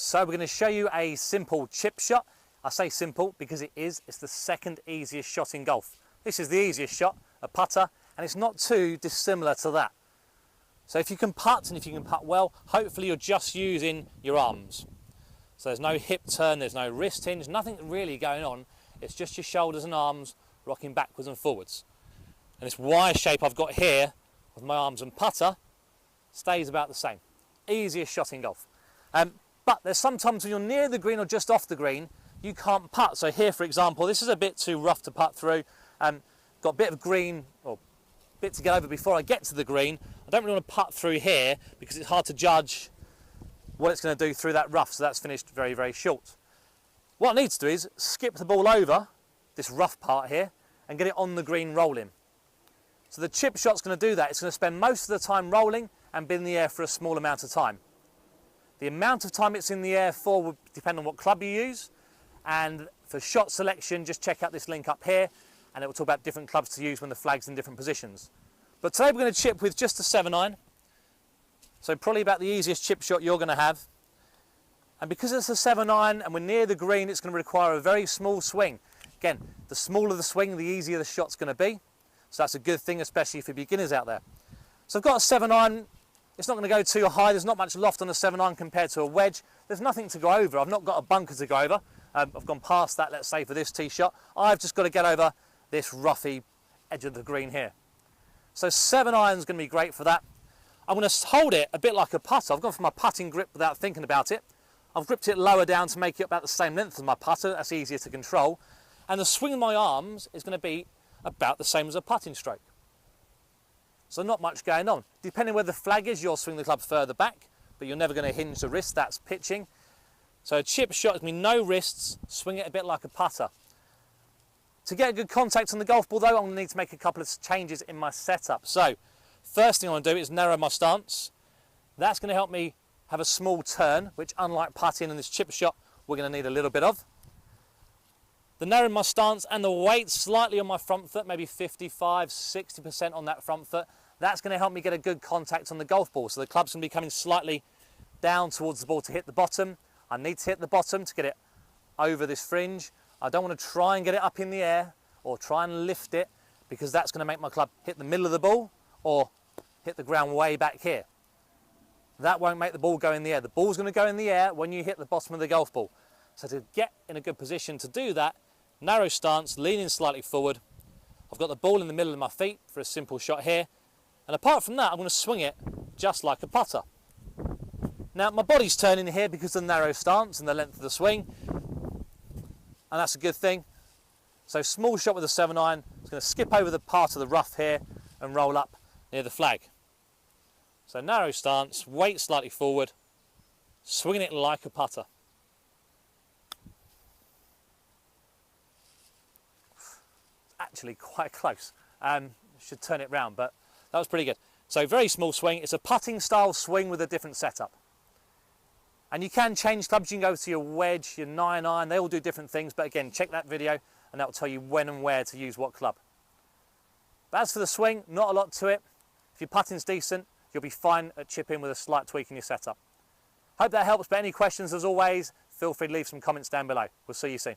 So we're going to show you a simple chip shot. I say simple because it is. It's the second easiest shot in golf. This is the easiest shot, a putter, and it's not too dissimilar to that. So if you can putt, and if you can putt well, hopefully you're just using your arms. So there's no hip turn, there's no wrist hinge, nothing really going on. It's just your shoulders and arms rocking backwards and forwards. And this Y shape I've got here with my arms and putter stays about the same. Easiest shot in golf. But there's sometimes when you're near the green or just off the green, you can't putt. So here, for example, this is a bit too rough to putt through. Got a bit of green, or bit to get over before I get to the green. I don't really want to putt through here because it's hard to judge what it's going to do through that rough. So that's finished very, very short. What I need to do is skip the ball over this rough part here and get it on the green rolling. So the chip shot's going to do that. It's going to spend most of the time rolling and be in the air for a small amount of time. The amount of time it's in the air for will depend on what club you use. And for shot selection, just check out this link up here and it will talk about different clubs to use when the flag's in different positions. But today we're going to chip with just a 7-iron. So probably about the easiest chip shot you're going to have. And because it's a 7-iron and we're near the green, it's going to require a very small swing. Again, the smaller the swing, the easier the shot's going to be. So that's a good thing, especially for beginners out there. So I've got a 7-iron. It's not going to go too high. There's not much loft on a 7-iron compared to a wedge. There's nothing to go over. I've not got a bunker to go over. I've gone past that, let's say, for this tee shot. I've just got to get over this roughy edge of the green here. So 7-iron is going to be great for that. I'm going to hold it a bit like a putter. I've gone for my putting grip without thinking about it. I've gripped it lower down to make it about the same length as my putter. That's easier to control. And the swing of my arms is going to be about the same as a putting stroke. So not much going on. Depending where the flag is, you'll swing the club further back, but you're never going to hinge the wrist. That's pitching. So a chip shot is going to be no wrists, swing it a bit like a putter. To get a good contact on the golf ball though, I'm going to need to make a couple of changes in my setup. So first thing I want to do is narrow my stance. That's going to help me have a small turn, which unlike putting and this chip shot, we're going to need a little bit of. The narrowing my stance and the weight slightly on my front foot, maybe 55, 60% on that front foot. That's going to help me get a good contact on the golf ball. So the club's going to be coming slightly down towards the ball to hit the bottom. I need to hit the bottom to get it over this fringe. I don't want to try and get it up in the air or try and lift it because that's going to make my club hit the middle of the ball or hit the ground way back here. That won't make the ball go in the air. The ball's going to go in the air when you hit the bottom of the golf ball. So to get in a good position to do that, narrow stance, leaning slightly forward. I've got the ball in the middle of my feet for a simple shot here. And apart from that, I'm going to swing it just like a putter. Now, my body's turning here because of the narrow stance and the length of the swing. And that's a good thing. So small shot with a 7-iron. It's going to skip over the part of the rough here and roll up near the flag. So narrow stance, weight slightly forward, swinging it like a putter. Actually quite close. Should turn it round, but that was pretty good. So very small swing. It's a putting style swing with a different setup. And you can change clubs. You can go to your wedge, your 9-iron. They all do different things. But again, check that video and that will tell you when and where to use what club. But as for the swing, not a lot to it. If your putting's decent, you'll be fine at chipping with a slight tweak in your setup. Hope that helps. But any questions, as always, feel free to leave some comments down below. We'll see you soon.